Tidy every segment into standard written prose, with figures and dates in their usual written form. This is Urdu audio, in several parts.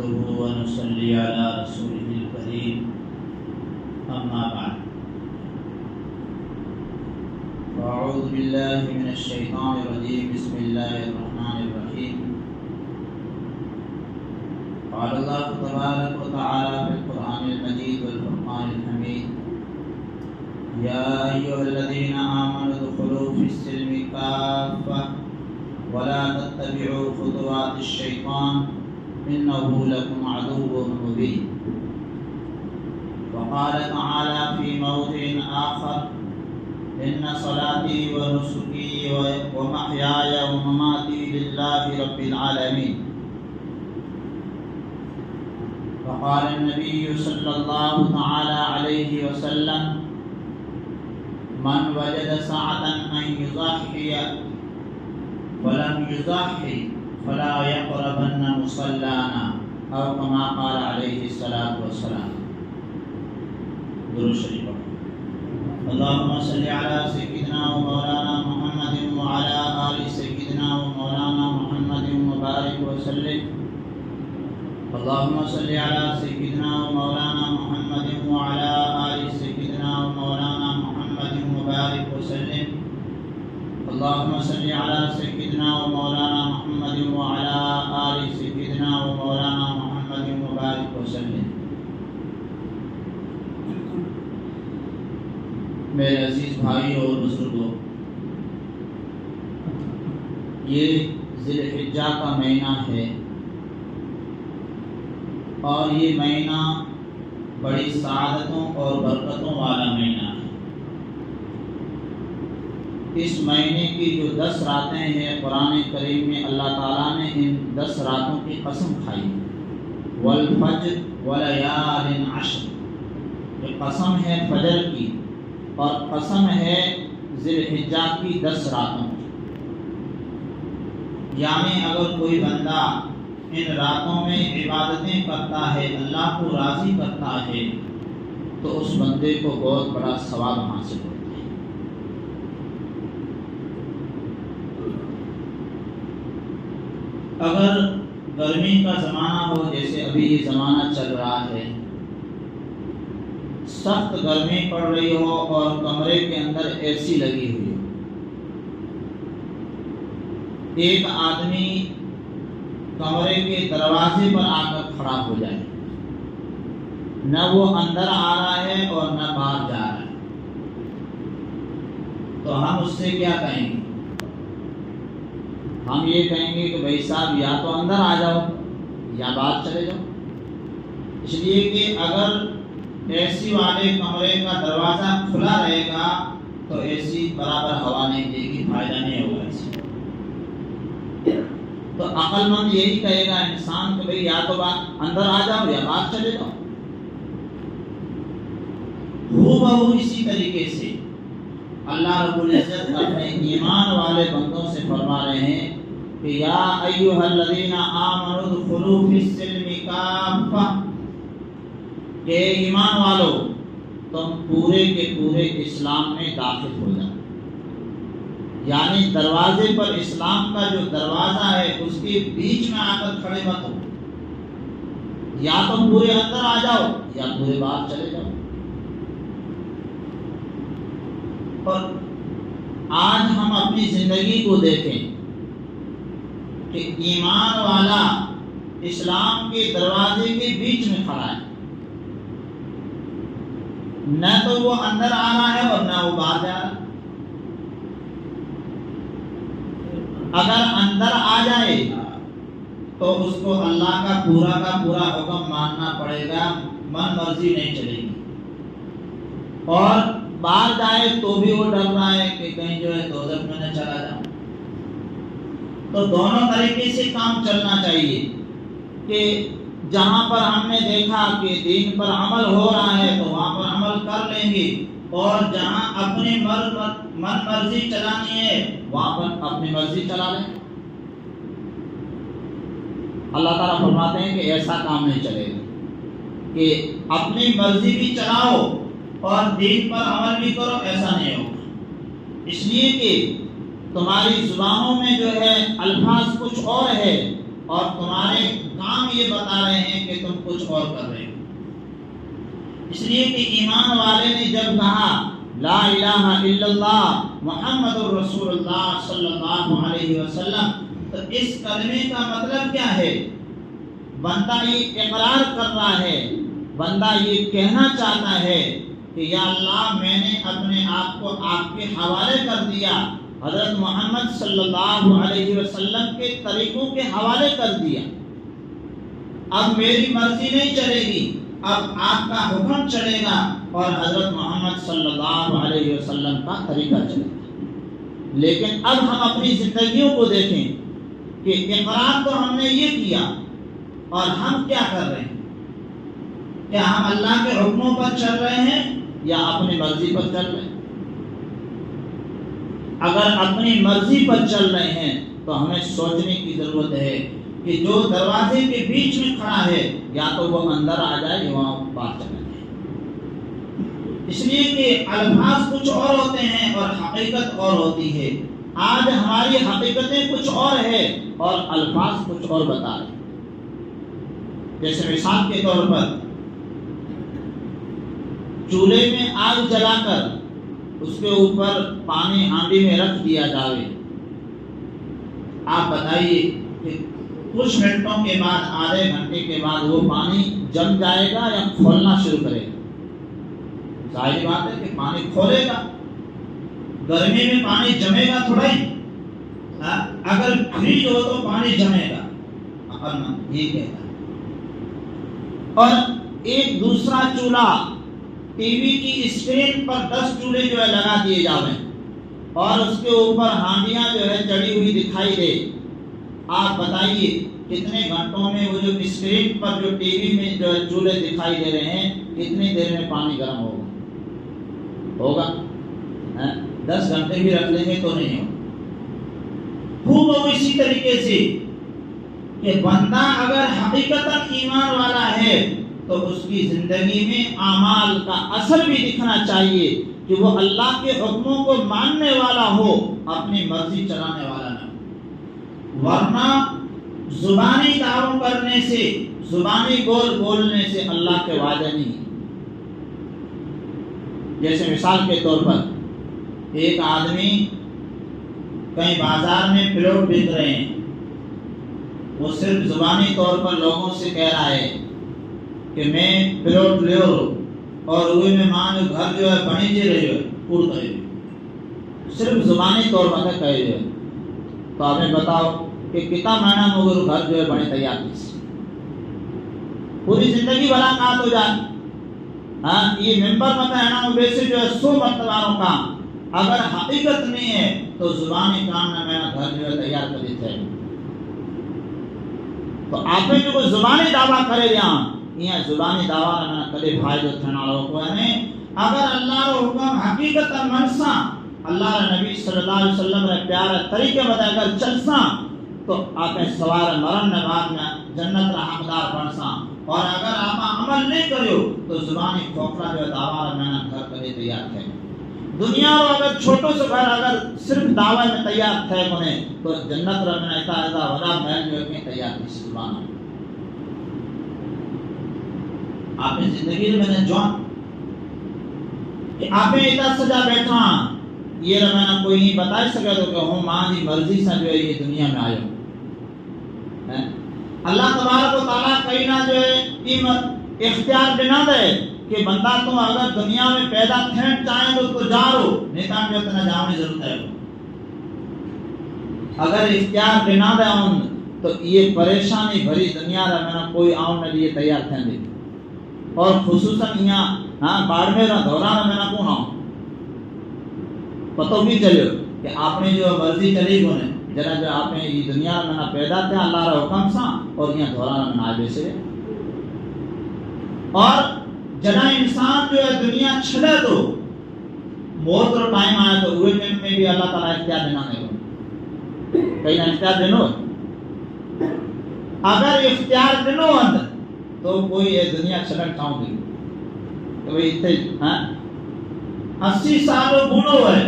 نحمده ونصلي على رسوله الكريم أما بعد فأعوذ بالله من الشيطان الرجيم بسم الله الرحمن الرحيم قال الله تبارك وتعالى في القرآن المجيد والفرقان الحميد يا أيها الذين آمنوا ادخلوا في السلم كافة ولا تتبعوا خطوات الشيطان إنه لكم عدو مبين وقال تعالى في موضع آخر إن صلاتي ونسكي ومحياي ومماتي لله رب العالمين وقال النبي صلى الله تعالى عليه وسلم من وجد سعة أن يضحي ولم يضحي فلا يقربن مصلانا أو كما قال عليه الصلاة والسلام. درود شریف اللهم صل على سيدنا ومولانا محمد وعلى آل سيدنا ومولانا محمد وبارك وسلم. اللهم صل على سيدنا ومولانا محمد وعلى آل سيدنا ومولانا محمد وبارك وسلم. اللهم صل على سيدنا ومولانا محمد وعلى آل سيدنا ومولانا محمد وبارك وسلم. میرے عزیز بھائی اور بزرگوں، یہ ذی الحجہ کا مہینہ ہے اور یہ مہینہ بڑی سعادتوں اور برکتوں والا مہینہ ہے. اس مہینے کی جو 10 راتیں ہیں قرآن کریم میں اللہ تعالیٰ نے ان 10 راتوں کی قسم کھائی. والفجر ولیال عشر، یہ قسم ہے فجر کی اور قسم ہے ذی الحجہ کی 10 راتوں کی. یعنی اگر کوئی بندہ ان راتوں میں عبادتیں کرتا ہے، اللہ کو راضی کرتا ہے، تو اس بندے کو بہت بڑا ثواب حاصل ہوتا ہے. اگر گرمی کا زمانہ ہو، جیسے ابھی یہ زمانہ چل رہا ہے، سخت گرمی پڑ رہی ہو اور کمرے کے اندر اے سی لگی ہوئی ہو، ایک آدمی کمرے کے دروازے پر آ کر کھڑا ہو جائے، نہ وہ اندر آ رہا ہے اور نہ باہر جا رہا ہے، تو ہم اس سے کیا کہیں گے؟ ہم یہ کہیں گے کہ بھائی صاحب یا تو اندر آ جاؤ یا باہر چلے جاؤ. اس لیے کہ اگر اے سی والے کمرے کا دروازہ کھلا رہے گا تو اے سی برابر ہوا نہیں دے گی، فائدہ نہیں ہوگا اس سے. تو عقل مند یہی کہے گا انسان کہ بھئی یا تو اندر آ جاؤ یا باہر چلے جاؤ. ہو بہو اسی طریقے سے اللہ رب العزت اپنے ایمان والے بندوں سے فرما رہے ہیں کہ یا ایھا الذین آمنوا ادخلوا فی السلم کافہ، کہ ایمان والو تم پورے کے پورے اسلام میں داخل ہو جاؤ. یعنی دروازے پر اسلام کا جو دروازہ ہے اس کے بیچ میں آ کر کھڑے مت ہو، یا تو پورے اندر آ جاؤ یا پورے باہر چلے جاؤ. اور آج ہم اپنی زندگی کو دیکھیں کہ ایمان والا اسلام کے دروازے کے بیچ میں کھڑا ہے، نہ تو وہ اندر آ رہا ہے اور نہ وہ باہر جا رہا ہے. اگر اندر آ جائے تو اس کو اللہ کا پورا حکم ماننا پڑے گا، من مرضی نہیں چلے گی. اور باہر جائے تو بھی وہ ڈر رہا ہے کہ کہیں جو ہے دوزخ میں نہ چلا جاؤں. تو دونوں طریقے سے کام چلنا چاہیے کہ جہاں پر ہم نے دیکھا کہ دین پر عمل ہو رہا ہے تو وہاں پر عمل کر لیں گے، اور جہاں اپنی من مرضی چلانی ہے وہاں پر اپنی مرضی چلا لیں. اللہ تعالیٰ فرماتے ہیں کہ ایسا کام نہیں چلے گا کہ اپنی مرضی بھی چلاؤ اور دین پر عمل بھی کرو، ایسا نہیں ہوگا. اس لیے کہ تمہاری زبانوں میں جو ہے الفاظ کچھ اور ہے اور تمہارے کام یہ بتا رہے ہیں کہ تم کچھ اور کر رہے ہو. اس لیے کہ ایمان والے نے جب کہا لا الہ الا اللہ محمد الرسول اللہ صلی اللہ علیہ وسلم، تو اس کلمے کا مطلب کیا ہے؟ بندہ یہ اقرار کر رہا ہے، بندہ یہ کہنا چاہتا ہے کہ یا اللہ میں نے اپنے آپ کو آپ کے حوالے کر دیا، حضرت محمد صلی اللہ علیہ وسلم کے طریقوں کے حوالے کر دیا. اب میری مرضی نہیں چلے گی، اب آپ کا حکم چلے گا اور حضرت محمد صلی اللہ علیہ وسلم کا طریقہ چلے گا. لیکن اب ہم اپنی زندگیوں کو دیکھیں کہ اقرار تو ہم نے یہ کیا اور ہم کیا کر رہے ہیں؟ کیا ہم اللہ کے حکموں پر چل رہے ہیں یا اپنی مرضی پر چل رہے ہیں؟ اگر اپنی مرضی پر چل رہے ہیں تو ہمیں سوچنے کی ضرورت ہے کہ جو دروازے کے بیچ میں کھڑا ہے یا تو وہ اندر آ جائے یا وہاں باہر چلا جائے. اس لیے کہ الفاظ کچھ اور ہوتے ہیں اور حقیقت اور ہوتی ہے. آج ہماری حقیقتیں کچھ اور ہے اور الفاظ کچھ اور بتا رہے ہیں. جیسے مثال کے طور پر چولہے میں آگ جلا کر اس کے اوپر پانی ہانڈی میں رکھ دیا جائے، آپ بتائیے کہ کچھ منٹوں کے بعد، آدھے گھنٹے کے بعد وہ پانی جم جائے گا یا کھولنا شروع کرے گا؟ ظاہر بات ہے کہ پانی کھولے گا. گرمی میں پانی جمے گا تھوڑا ہی، اگر فریج ہو تو پانی جمے گا. یہ کہتا ہے. اور ایک دوسرا چولہا ٹی وی کی اسکرین پر 10 چولہے جو ہے لگا دیے جاویں اور اس کے اوپر ہانڈیاں جو ہے چڑھی ہوئی دکھائی دے. آپ بتائیے کتنے گھنٹوں میں وہ جو اسکرین پر جو ٹی وی میں جو چولہے دکھائی دے رہے ہیں کتنی دیر میں پانی گرم ہوگا؟ 10 گھنٹے بھی رکھ لیں گے تو نہیں ہوگا. خوب اسی طریقے سے کہ بندہ اگر حقیقتاً ایمان والا ہے تو اس کی زندگی میں اعمال کا اثر بھی دکھنا چاہیے کہ وہ اللہ کے حکموں کو ماننے والا ہو، اپنی مرضی چلانے والا نہ ہو. ورنہ زبانی دعووں کرنے سے، زبانی گول بولنے سے اللہ کے وعدے نہیں. جیسے مثال کے طور پر ایک آدمی کہیں بازار میں پلاٹ بیچ رہے ہیں، وہ صرف زبانی طور پر لوگوں سے کہہ رہا ہے کہ میں پلاٹ لے اور ہوئے میں مان گھر جو ہے بنی جی رہی ہے پور کرے، صرف زبانی طور پر کہے جو ہے. تو آپ نے بتاؤ کہ کتنا مہینہ مگر گھر جو ہے بنے تیار کی، پوری زندگی بلاکات ہو جائے. ہاں یہ ممبر مت ہے نا ویسے جو ہے 100 مرتبہ کا اگر حقیقت نہیں ہے تو زبانی کام میں میرا گھر جو ہے تیار کر دیتا ہے. تو آپ نے جو زبانی دعویٰ کرے یہاں زبانی دعویٰ میں کدے فائدہ تھنا لوگ نے. اگر اللہ رو حکم حقیقت منسا، اللہ نبی صلی اللہ علیہ وسلم نے پیارا طریقے بتا کر چلسا تو آپ سوار مرن بعد میں جنت را حقدار بنسا. اور اگر آپ عمل نہیں کریو تو زبانی کھوکھلا جو دعویٰ میں گھر کدے تیار ہے. دنیا رو اگر چھوٹو سے گھر اگر صرف دعوی میں تیار تھے کونے تو جنت رو میں ایسا وڈا محل جو ہے تیار تھی. سبحان اللہ. آپ نے زندگی میں نے جوان کہ آپ نے اتنا سجا بیٹھا یہ رمانا کوئی نہیں بتا سکا تو کہ ہوں ماں دی مرضی سے جو ہے یہ دنیا میں آئے. اللہ تبارک و تعالیٰ کئی نہ جو ہے اختیار بنا دے کہ بندہ تم اگر دنیا میں پیدا تھین چاہیں تو جارو نیتان جو اتنا جانے ضرورت ہے. اگر اختیار بنا دے ان تو یہ پریشانی بھری دنیا رہنا کوئی آن نہ لیے تیار تھے دے. اور خصوصاً یہاں باڑمیر دوران میں نہ کون آؤں پتہ بھی چلو کہ آپ نے جو مرضی چلی کونے جنا جو آپ نے یہ دنیا میں نہ پیدا تھے اللہ را حکم سا اور یہاں دوران میں نہ بیسے. اور جنا انسان جو ہے دنیا چھڑے تو موت اور ٹائم آیا تو ہوئے ٹائم میں بھی اللہ تعالیٰ اختیار دینا نہیں ہو کہیں نہ اختیار دینو. اگر اختیار دینو اندر تو کوئی یہ دنیا چھڑن چاہوں گی تو وہ اتنے 80 سالوں گھوڑو ہے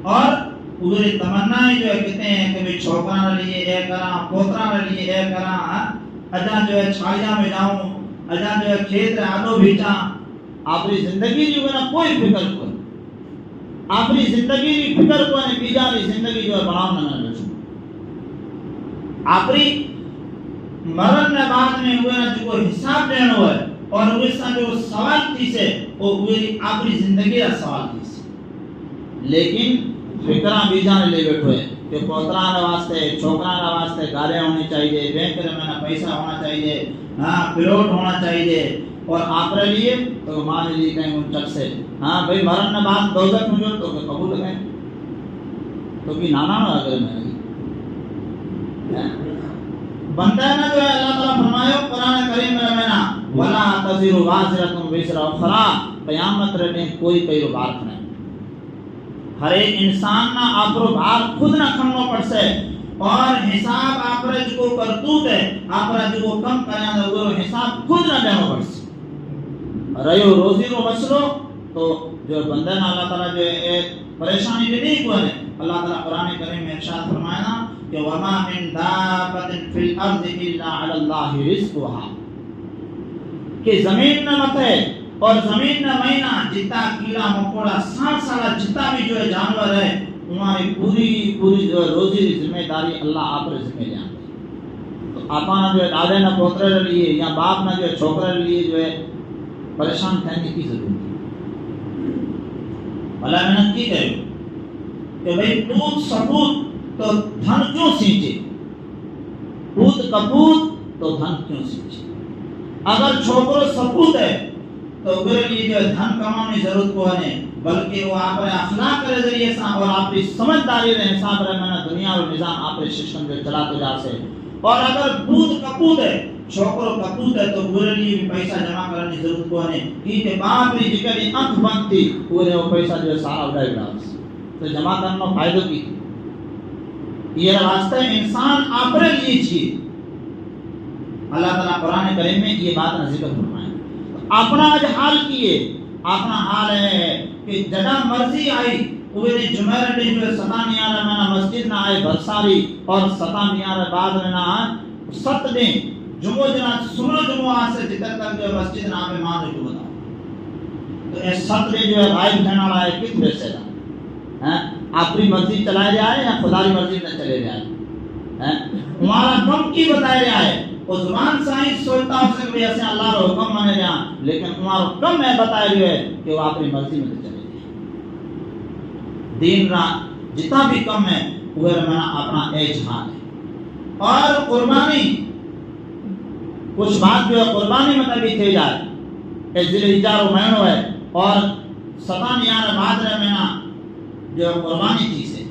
اور پوری تمنا جو ہے کہتے ہیں کہ چھوکرا نہ لیے اے کرا پوترا نہ لیے اے کرا اجا جو ہے چھاڑیاں میں جاؤں، اجا جو ہے کھیت آلو بیچا، اپنی زندگی جو ہے نا کوئی فکر کو اپنی زندگی کی فکر کو نے بیجاری زندگی جو ہے بناؤں نہ بیچو، اپنی مرن میں بعد میں ہوئے نا جو حساب دینا ہے اور وہ اس کا جو سوال تھی سے وہ ہوئی اپنی زندگی کا سوال تھی سے، لیکن فکران بیجان لے بیٹھو ہے کہ پوتران واسطے چھوکران واسطے گاڑیاں ہونی چاہیے، بینک میں پیسہ ہونا چاہیے، ہاں پلوٹ ہونا چاہیے، اور آپ کے لیے تو مان لیجیے کہیں منچل سے ہاں بھائی مرن نے بعد دوزخ میں جو تو قبول کریں تو کہ نانا نہ اگر میں بندہ نا جو ہے اللہ تعالیٰ فرمایا قرآن کریم میں رہنا ولا تزر وازرۃ وزر اخرى، قیامت رہنے کوئی کئی بار نہیں، ہر ایک انسان نہ اپرو بھار خود نہ کھنو پڑ سے، اور حساب آپ رہ جو کرتوت ہے آپ رہ جو کم کرنا ہے وہ حساب خود نہ دینا پڑ سے رہو روزی کو مسلو تو جو بندہ نا اللہ تعالیٰ جو ہے پریشانی بھی نہیں کو ہے، اللہ تعالیٰ قرآن کریم میں ارشاد فرمایا کہ وما من دابۃ فی الارض الا علی اللہ رزقها، کہ زمین نہ مت ہے اور زمین نہ مہینہ جتنا کیڑا مکوڑا سانپ سارا جتنا بھی جو ہے جانور ہے ہماری پوری جو ہے روزی کی ذمہ داری اللہ آپ پر ذمہ لے آتے، تو آپا جو ہے دادے نہ پوترے لیے یا باپ نہ جو ہے چھوکرے لیے جو ہے پریشان کرنے کی ضرورت ہے، بھلا محنت کی کرے کہ بھئی پوت سپوت تو دھن کیوں سینچے، پوت کپوت تو دھن کیوں سینچے، اگر چھوکرو سپوت ہے تو میرے لیے جو دھن کمانے ضرورت کو ہے بلکہ وہ آپ اخلاق کے ذریعے سے اور آپ کی سمجھداری کے حساب سے میں نے دنیا اور نظام آپ کے سسٹم میں چلاتے جا سے، اور اگر پوت کپوت ہے چھوکرو کپوت ہے تو میرے لیے بھی پیسہ جمع کرنے ضرورت کو ہے کہ باپ کی جکڑی آنکھ بند تھی وہ پیسہ جو ہے سارا اڑائی ڈالا تو جمع کرنا فائدہ کی یہ راستہ انسان آپ نے لیے چاہیے، اللہ تعالیٰ قرآن کریم میں یہ بات نہ ذکر فرمائے، اپنا آج حال کیے، اپنا حال ہے کہ جگہ مرضی آئی وہ نے جمعہ نے جو ستا میار میں مسجد نہ آئے برساری اور ستا میار بعد میں نہ آئے ست دیں جمعہ جنا سنو جمعہ سے جتر تک جو مسجد نہ آئے مان جو بتاؤ تو اس ست دیں جو ہے غائب جانا رہا ہے کس وجہ سے اپنی مرضی چلائے جائے یا خدا کی مرضی نہ چلے جائے، ہمارا کم کی بتائے جائے وہ زبان سائنس سوچتا ہو سکتے ایسے اللہ کا حکم مانے جائیں لیکن ہمارا کم ہے بتائے ہوئے کہ وہ اپنی مرضی میں چلے جائے، دین رات جتنا بھی کم ہے وہ میں اپنا اجہاد ہے، اور قربانی کچھ بات جو ہے قربانی مطلب بھی تھے جائے اس ذل حجہ و مہینوں ہے اور ستان یار بعد رہنا جو قربانی چیز ہے،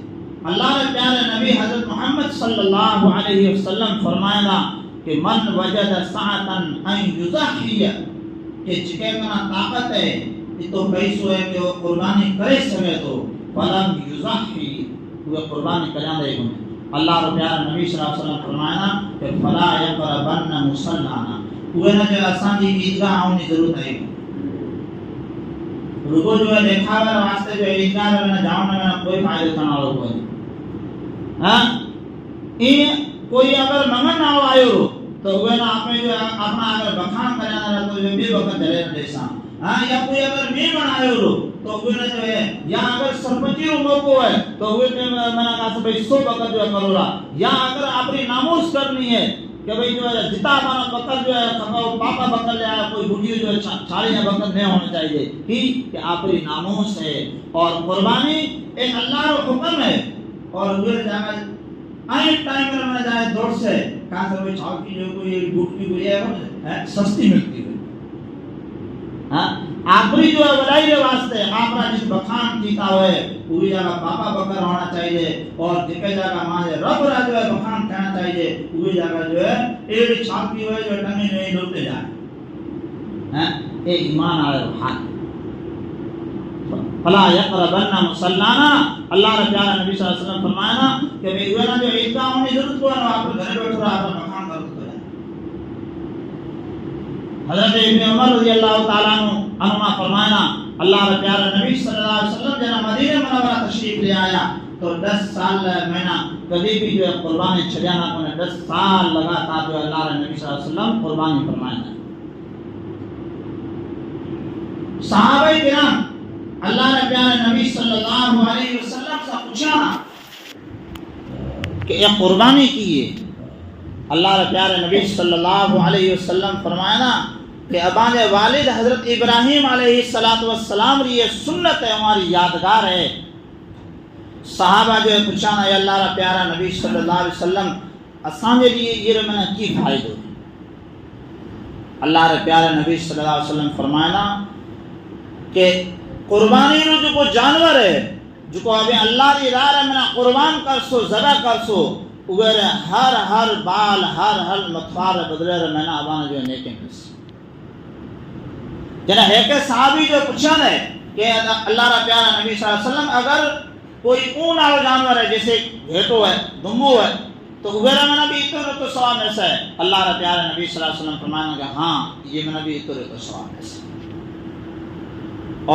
اللہ نے پیارے نبی حضرت محمد صلی اللہ علیہ وسلم فرمایا گا کہ من وجد ساعتا ان یضحی کہ جکے کا طاقت ہے یہ تو پیسو ہے کہ وہ قربانی کرے سکے تو فلم یضحی وہ قربانی کرنا دے گا، اللہ رب پیارے نبی صلی اللہ علیہ وسلم فرمایا کہ فلا یقربن مصلانا وہ نہ جو آسان دی عیدگاہ آنے ضرورت ہے، رکو جو ہے دیکھا ہوا واسطے جو عیدگاہ میں جاؤں میں کوئی فائدہ تھا لوگ ہاں یہ کوئی اگر منگن نہ آئے ہو تو وہ نا آپ میں جو اپنا اگر بخان کرنا رہا تو جو بھی وقت چلے نہ دیسا ہاں یا کوئی اگر میں بنائے ہو تو وہ نا جو ہے یا اگر سرپنچی رو موقع ہے تو وہ میں نے کہا سے بھئی 100 وقت جو ہے کرو رہا، یا اگر اپنی ناموس کرنی ہے کہ بھئی جو ہے جتا ہمارا بکر جو ہے پاپا بکر لے آیا کوئی بڑھی جو ہے چھاڑی یا بکر نہیں ہونا چاہیے کہ اپنی ناموس ہے، اور قربانی ایک اللہ کا حکم ہے، اور وہ جگہ آئے ٹائم میں جائے دور سے کہاں سے کوئی چھاؤ کی جو کوئی بوٹ کی کوئی ہے سستی ملتی ہے آخری جو ہے ولائی کے واسطے آپ جس بخان کیتا ہوئے وہی جگہ پاپا بکر ہونا چاہیے، اور جگہ جگہ ماں رب را جو ہے بخان کہنا چاہیے وہی جگہ جو ہے ایک چھاپ کی ہوئے جو ٹنگی نہیں لوٹے جائے ایک ایمان آئے حق فلا یقربن مصلانا، اللہ نے پیارا نبی صلی اللہ علیہ وسلم فرمایا کہ بھئی نا جو عیدگاہ ہونے ضرورت کو ہے آپ گھر بیٹھ رہا آپ مقام کر دو ہے، حضرت ابن عمر رضی اللہ تعالیٰ عنہ فرمایا اللہ نے پیارا نبی صلی اللہ علیہ وسلم جنہ مدینہ منورہ تشریف لے آیا تو 10 سال مہینہ کبھی بھی جو ہے قربانی چھڑیانا کو 10 سال لگاتار جو اللہ نبی صلی اللہ علیہ وسلم قربانی فرمائے. صحابہ کرام اللہ نے پیارے نبی صلی اللہ علیہ وسلم سے پوچھا کہ یہ قربانی کی ہے. اللہ نے پیارے نبی صلی اللہ علیہ وسلم فرمایا نا کہ ابان والد حضرت ابراہیم علیہ السلام ری یہ سنت ہے, ہماری یادگار ہے. صحابہ جو ہے پوچھا نا اے اللہ را پیارا نبی صلی اللہ علیہ وسلم اساں دے لیے یہ میں کی فائدہ ہے. اللہ را پیارے نبی صلی اللہ علیہ وسلم فرمایا کہ قربانی رو جو کو جانور ہے جو کو ابھی اللہ ری راہ میں قربان کر سو ذبح کر سو اگر ہر بال ہر متوار بدلے رہے میں نا ابانا جو ہے نیکیں کس جنہ ہے کہ صحابی جو پوچھا ہے کہ اللہ را پیارا نبی صلی اللہ علیہ وسلم اگر کوئی اون آلو جانور ہے جیسے گھیٹو ہے دمبو ہے تو اگر میں نبی اتر تو سواب میں سے اللہ را پیارا نبی صلی اللہ علیہ وسلم فرمانا کہ ہاں یہ میں نبی اتر تو سواب میں سے.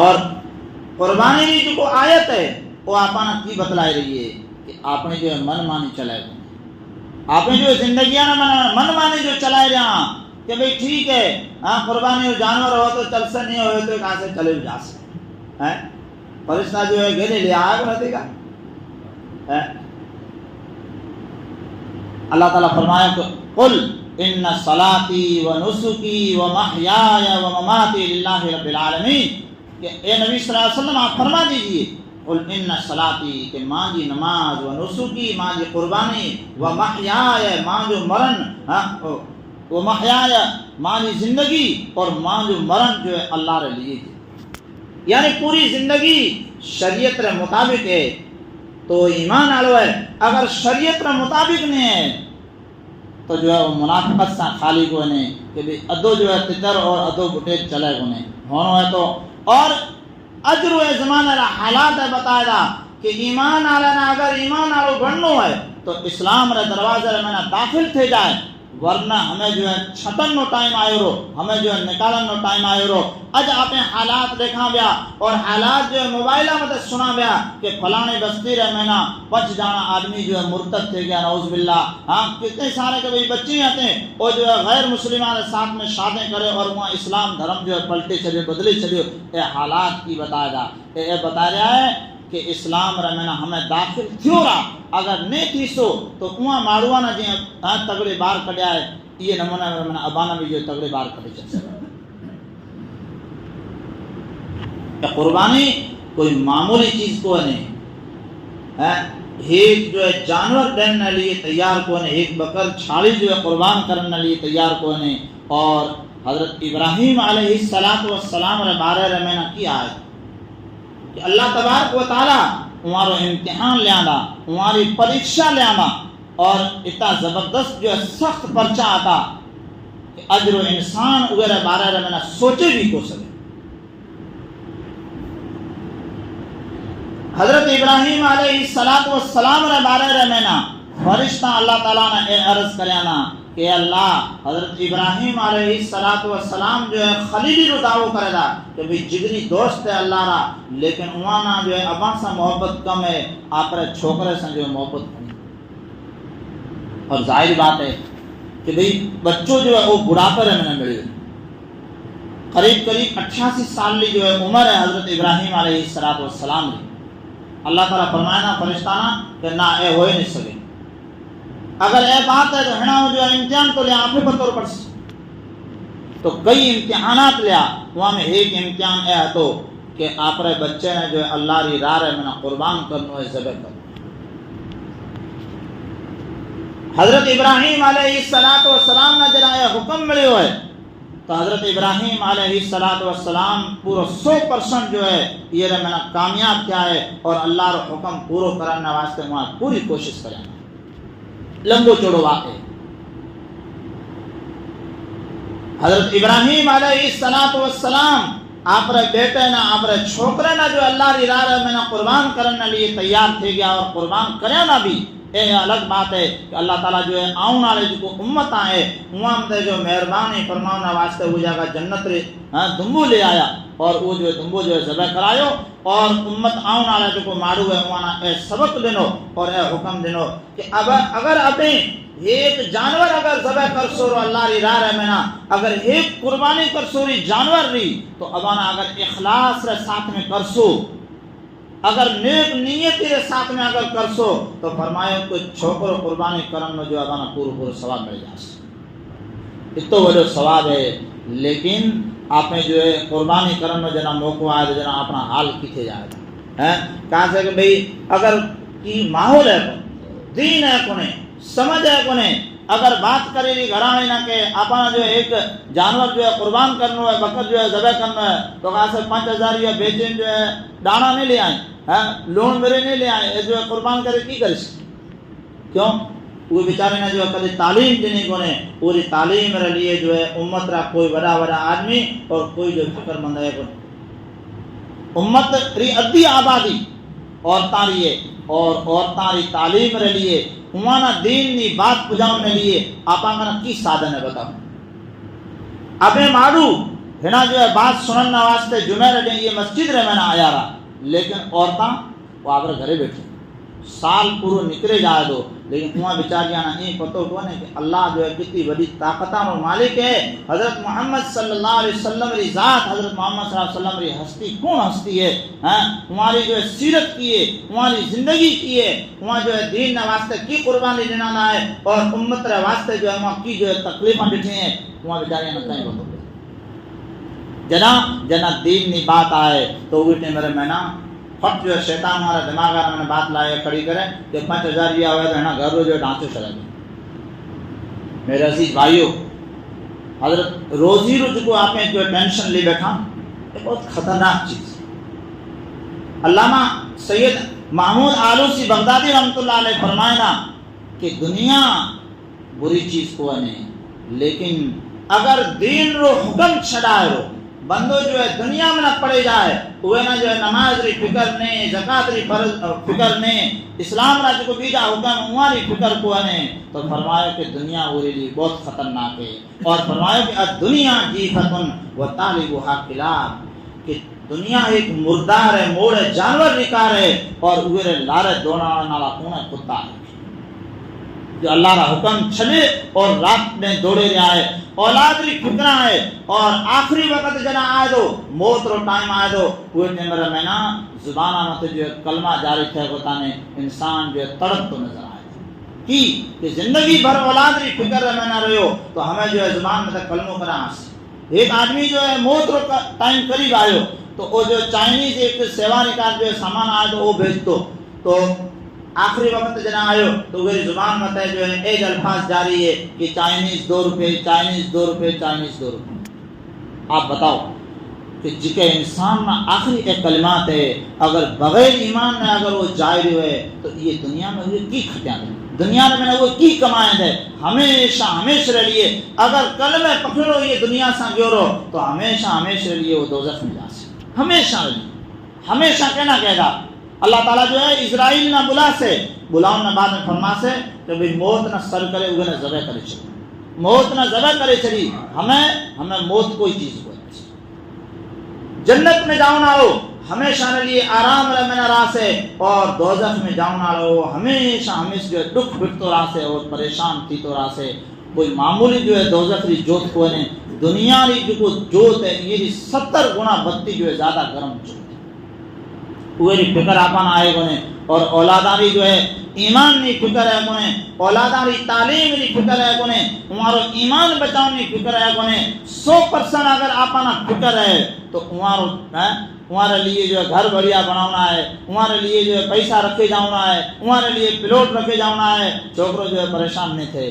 اور قربانی کی جو کو آیت ہے وہ آپانا کی بتلائی رہی ہے کہ آپ نے جو ہے من مانی چلائے گئے, آپ نے جو زندگیاں من مانی جو چلائے رہا کہ بھئی ٹھیک ہے قربانی ہو جانور ہو تو چل سے نہیں ہوئے تو کہاں سے چلے جا سکتے. فرشتہ جو ہے گھنے لے آئے گا رہتے گا. اللہ تعالیٰ فرمایا کہ قل ان صلاتی و نسکی و محیای و مماتی للہ رب العالمین, کہ اے نبی صلی اللہ علیہ وسلم آپ فرما دیجئے قل ان صلاتی کہ ماں جی نماز و نسکی ماں جی قربانی و محیای ماں جو مرن و محیای ماں جی زندگی اور ماں جو مرن جو ہے اللہ رہ لیے تھے. یعنی پوری زندگی شریعت رہ مطابق ہے تو ایمان آلو ہے. اگر شریعت رہ مطابق نہیں ہے تو جو ہے وہ منافقت سے خالی کو نہیں کہ بھی ادو جو ہے تتر اور ادو گٹے چلے کو نہیں ہونا ہے تو. اور اجر و زمانہ رہ حالات ہے بتایا دا کہ ایمان آلنا اگر ایمان آلو بڑھنو ہے تو اسلام رہ دروازہ رہ میں داخل تھے جائے, ورنہ ہمیں جو ہے چھٹن نو ٹائم آئے رو, ہمیں جو ہے نکالن نو ٹائم آئے رو. اج آپ حالات دیکھا بیا اور حالات جو ہے موبائلہ میں سنا بیا کہ فلانے بستی رہ میں نا بچ جانا آدمی جو ہے مرتد تھے گیا نعوذ باللہ. ہاں کتنے سارے کہ بچے آتے ہیں اور جو ہے غیر مسلمان ساتھ میں شادیں کرے اور وہاں اسلام دھرم جو ہے پلٹے چلے بدلے چلے. اے حالات کی بتایا جا اے بتا رہا ہے کہ اسلام رہنا ہمیں داخل تھیو رہا اگر نہیں تھی سو تو وہاں ماروانہ جی تگڑے بار کڑیا ہے یہ نمونہ میں ابانا بھی جو تگڑے بار کڑے چل سکتا. قربانی کوئی معمولی چیز کو نہیں, ایک جو ہے جانور دینے لیے تیار کو نہیں, ایک بکر چھالی جو ہے قربان کرنے لیے تیار کو نہیں. اور حضرت ابراہیم علیہ السلام رہ بارے رہ میں نے کیا ہے کہ اللہ تبارک و تعالیٰ ہمارا امتحان لے آنا, ہماری پریکشا لے آنا اور اتنا زبردست جو ہے سخت پرچہ آتا کہ اجر و انسان وغیرہ بارے رہ میں نے سوچے بھی کو سکے. حضرت ابراہیم علیہ السلام رہ بارے رہ میں نا فرشتہ اللہ تعالیٰ نے عرض کریانا کہ اللہ حضرت ابراہیم علیہ السلام جو ہے خلیلی رو دعوی کرے دا کہ بھی جگری دوست ہے اللہ را, لیکن اوانا جو ہے اباں سا محبت کم ہے, آپ رہ چھوکرے سے جو ہے محبت کم ہے. اور ظاہر بات ہے کہ بھئی بچوں جو ہے وہ بڑھاپے رہ میں نے ملی قریب 88 سال لی جو ہے عمر ہے حضرت ابراہیم علیہ السلام لی. اللہ تعالیٰ فرمائنا فرشتانہ کہ نہ اے ہوئے نہیں سکے. اگر اے بات ہے تو ہنا جو امتحان تو لیا آپ نے بطور پڑھ سکتے تو کئی امتحانات لیا, وہاں میں ایک امتحان اے تو کہ آپ رہے بچے نے جو ہے اللہ ری راہ رہے میں قربان کرنو ہے ذبح کرنو. حضرت ابراہیم علیہ السلام نے جنہا یہ حکم ملے ہوئے تو حضرت ابراہیم علیہ السلام پورا 100% جو ہے یہ رہے میں کامیاب کیا ہے اور اللہ رو حکم پورو کرنے واسطے وہاں پوری کوشش کریں لمبو چوڑو واقع. حضرت ابراہیم علیہ السلام آپ رہے بیٹے نا آپ رہے چھوکرے نا جو اللہ ری راہ میں قربان کرنے لیے تیار تھے گیا اور قربان کرے نا بھی اے الگ بات ہے کہ اللہ تعالیٰ جو ہے آؤں والے جو کو امت آئے وہاں تے جو مہربانی فرمانا واسطے ہو جائے گا جنت رے دمبو لے آیا. اور وہ جو ہے تمبو جو ہے ذبح کرایو اور امت آؤں والا جو کو مارو ہے وانا اے سبق دنو اور اے حکم دنو کہ اب اگر ابیں ایک جانور اگر ذبح کر سو اللہ ری راہ رہے منا اگر ایک قربانی کر سوری جانور ری تو ابانا اگر اخلاص رہ ساتھ میں کر سو اگر نیک نیت کے ساتھ میں اگر کر سو تو فرمایا کو چھوکر قربانی کرن میں جو ابانا پورا ثواب مل جاس اتو بڑو ثواب ہے لیکن آپ نے جو ہے قربانی کرن میں جنا موقع آئے تو جنا اپنا حال کیتے جائے گا کہاں سے کہ بھئی اگر کی ماحول ہے دین ہے کونے سمجھ ہے کونے اگر بات کرے لی گھراں ہے نا کہ اپنا جو ایک جانور جو ہے قربان کرنا ہے بکر جو ہے ذبح کرنا ہے تو کہاں سے 5,000 یا بیچیں جو ہے دانا نہیں لے آئیں لون میرے نہیں لے آئیں جو ہے قربان کرے کی کرے کیوں وہ بیچارے نے جو ہے کبھی تعلیم دینے کو نے پوری تعلیم رہ لیے جو ہے امت را کوئی بڑا آدمی اور کوئی جو فکر مند ہے امت ری ادھی آبادی عورتاں لیے اور عورتاں ری تعلیم رہ لیے ہمارا دین نی بات پجاؤں نے لیے آپ کا کی سادن ہے بتاؤ ابے مارو ہنا جو ہے بات سنن واسطے جمعہ رہ یہ مسجد رہ میں نے آیا رہا لیکن عورتاں وہ آپ گھرے بیٹھے سال پورو نکلے جائے دو لیکن وہاں بیچاریاں نہیں پتہ کو نہیں کہ اللہ جو ہے کتنی بڑی طاقتہ اور مالک ہے حضرت محمد صلی اللہ علیہ وسلم ری ذات حضرت محمد صلی اللہ علیہ وسلم ری ہستی کون ہستی ہے ہماری جو ہے سیرت کی ہے ہماری زندگی کی ہے وہاں جو ہے دین نے واسطے کی قربانی دینا ہے اور امت رہ واسطے جو ہے وہاں کی جو ہے تکلیفیں بیٹھے ہیں وہاں بیچاریاں نہ کہیں بتو جنا دین نی بات آئے تو وہ میرے مہینہ فٹ جو ہے شیطان ہمارا دماغ میں نے بات لائے کھڑی کرے کہ 5,000 یہ ہوئے تو ہے نا گھر جو ہے ڈانچے چلا گئے میرے عزیز بھائیو حضرت روزی رج کو آپ نے جو ٹینشن لے بیٹھا یہ بہت خطرناک چیز علامہ سید محمود آلوسی بغدادی رحمۃ اللہ علیہ فرمائے نا کہ دنیا بری چیز کو نہیں لیکن اگر دین رو حکم چھڑائے رو بندو جو ہے دنیا میں نہ پڑے جائے وہ نہ جو ہے نماز ری فکر نے زکات ری فرض فکر نے اسلام راج کو بیجا حکم ہماری فکر کو نے تو فرمایا کہ دنیا وری لی بہت خطرناک ہے اور فرمایا کہ دنیا جیفتن و طالبها کلاب کہ دنیا ایک مردار ہے موڑ ہے جانور نکار ہے اور اوے لارے دونا نالا کونا کتا ہے جو اللہ کا حکم چھلے اور رات میں دوڑے جائے اولاد ری فکرہ ہے اور آخری وقت جنا آئے دو موت رو ٹائم آئے دو وہ میرا مہینہ زبانہ مت جو کلمہ جاری تھے بتانے انسان جو تڑپ تو نظر آئے کہ زندگی بھر اولاد ری فکر رہنا رہے ہو تو ہمیں جو ہے زبان میں کلموں پر آنس ایک آدمی جو ہے موت رو ٹائم قریب آئے ہو تو وہ جو چائنیز ایک سیوا نکال جو ہے سامان آئے تو وہ بھیج دو تو آخری وقت جنا آئے تو میری زبان مت ہے جو ہے ایک الفاظ جاری ہے کہ چائنیز 2 روپے چائنیز 2 روپے چائنیز 2 روپے آپ بتاؤ کہ جکے انسان میں آخری ایک کلمات ہے اگر بغیر ایمان میں اگر وہ جائے ہوئے تو یہ دنیا میں وہ کی کھٹیاں دیں دنیا میں وہ کی کمائیں دے ہمیشہ رہ لیے اگر کلمہ پکڑو یہ دنیا سے گورو تو ہمیشہ رہ لیے وہ دوزخ میں جا سکے ہمیشہ کہنا کہے گا اللہ تعالیٰ جو ہے اسرائیل نہ بلاؤں نہ بعد میں فرما سے کہ بھئی موت نہ سر کرے ہوئے نہ ذبح کرے چلی موت نہ ذبح کرے چلی ہمیں موت کوئی چیز کو جنت میں جاؤں نہ ہو ہمیشہ نے لیے آرام رہ میں نہ راہ سے اور دوزخ میں جاؤں نہ ہو ہمیشہ جو ہے دکھ بٹ تو راہ سے اور پریشان تھی تو راہ سے کوئی معمولی جو ہے دوزخ ری جوت کو نے دنیا ری جو جوت ہے یہ 70 گنا بتی جو ہے زیادہ گرم جوت وہی فکر آپن آئے گنے اور اولاداری جو ہے ایمان نہیں فکر ہے گنے اولاداری تعلیم نہیں فکر ہے گنے ہمارا ایمان بچاؤ نہیں فکر ہے گنے 100% اگر آپنا فکر ہے تو ہمارے لیے جو ہے گھر بڑھیا بنانا ہے ہمارے لیے جو ہے پیسہ رکھے جانا ہے ہمارے لیے پلاٹ رکھے جانا ہے چھوکروں جو ہے پریشان نہیں تھے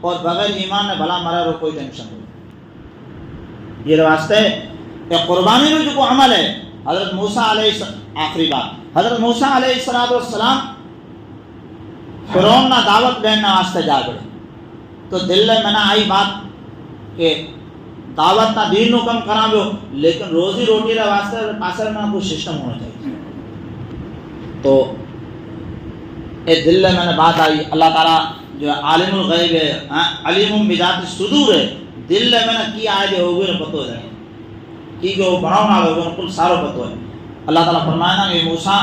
اور بغیر ایمان نے بھلا مرا رو کوئی ٹینشن نہیں یہ واسطے کہ قربانی میں جو کو عمل ہے حضرت موسیٰ علیہ السلام آخری بات حضرت موسیٰ علیہ السلام فرعون نہ دعوت دینا واسطے جا گئے تو دل میں نہ آئی بات کہ دعوت نہ دین کم کرا دو لیکن روزی روٹی کا واسطے پاسر میں کوئی سسٹم ہونا چاہیے تو اے دل میں نے بات آئی اللہ تعالیٰ جو ہے عالم الغیب ہے علیم بذات الصدور ہے دل میں نے کی آئے ہوئے پتہ ہو جائے کی جو بناؤ نہ لوگوں کل سارو پتو ہے اللہ تعالیٰ فرمائے نا کہ موسیٰ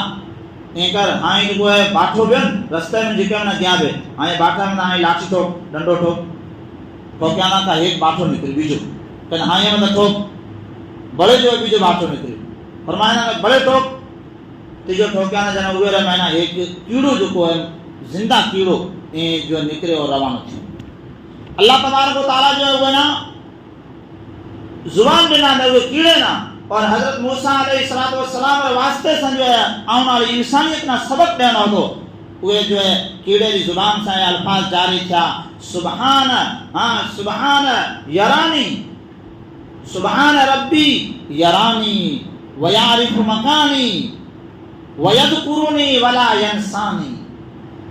این کر ہاں جو ہے باٹھو بین رستے میں جکے میں گیا بے ہاں باٹھا میں نہ لاٹھی ٹھوک ڈنڈو ٹھوک تو کیا نہ تھا ایک باٹھو نکلی بیجو کہ ہاں یہ مطلب ٹھوک بڑے جو ہے بیجو باٹھو نکلی فرمائے نا کہ بڑے ٹھوک تیجو ٹھوکیا نہ جنا ہوئے رہے میں نا ایک کیڑو جو کو ہے زندہ کیڑو جو نکلے اور روانو تھی اللہ تبارک و تعالیٰ جو ہے وہ نا زبان بنا دے ہوئے کیڑے نا اور حضرت موسیٰ علیہ السلام کے واسطے سن جو ہے آن والی انسانیت نا سبق دینا ہو وہ جو ہے کیڑے دی زبان سے الفاظ جاری تھا سبحان سبحان یرانی سبحان ربی یرانی ویعرف مکانی ویذکرنی ولا ینسانی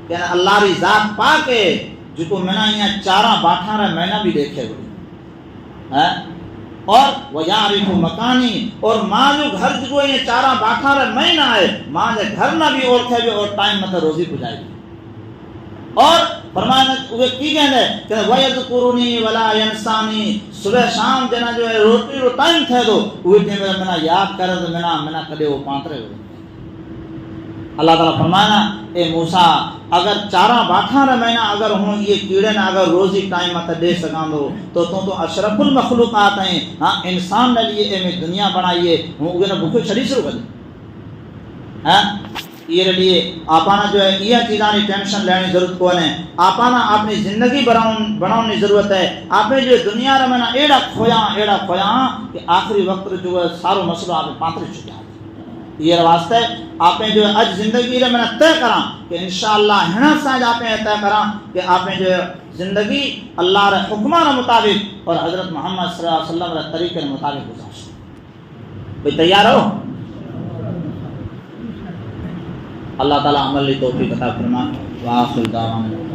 یعنی اللہ ری ذات پاک ہے جو کو میں نے یہاں چارہ باٹھا رہا میں نے بھی دیکھے ہوئے اور ویعرف مکانی اور ماں جو گھر جو یہ چارہ باٹھا رہا میں نہ آئے ماں جو گھر نہ بھی اور کھے بھی اور ٹائم مطلب روزی پجائے گی اور فرمایا وہ کی کہنے کہ وَيَذْكُرُنِي وَلَا يَنْسَانِي صبح شام جنا جو ہے روٹی رو ٹائم تھے دو وہ ٹائم میں نے یاد کر دو میں نے کدے وہ پانترے ہوئے اللہ تعالیٰ فرمانا اے موسیٰ اگر چارہ باٹھا رہے میں اگر ہوں یہ کیڑے نہ اگر روزی ٹائم مت دے سکان دو تو اشرف المخلوقات ہیں ہاں انسان نے لیے اے میں دنیا بنائیے ہوں اگر بھوکے چھڑی شروع کر دیں ہاں یہ لیے آپانا جو ہے یہ چیزانی ٹینشن لینے ضرورت کو ہے آپانا اپنی زندگی بناؤنی ضرورت ہے آپ نے جو دنیا رہے میں ایڑا کھویا کہ آخری وقت جو ہے سارو مسئلہ آپ پانتری چکا ہے یہ واسطے آپ نے جو ہے اج زندگی رہے میں طے کرا کہ انشاءاللہ ہنا ساج آپ نے طے کرا کہ آپ نے جو ہے زندگی اللہ رہ حکمہ مطابق اور حضرت محمد صلی اللہ علیہ وسلم رہ طریقے مطابق گزارش بھئی تیار ہو اللہ تعالیٰ عمل لی توفیق عطا فرمائے وآخر دعوانا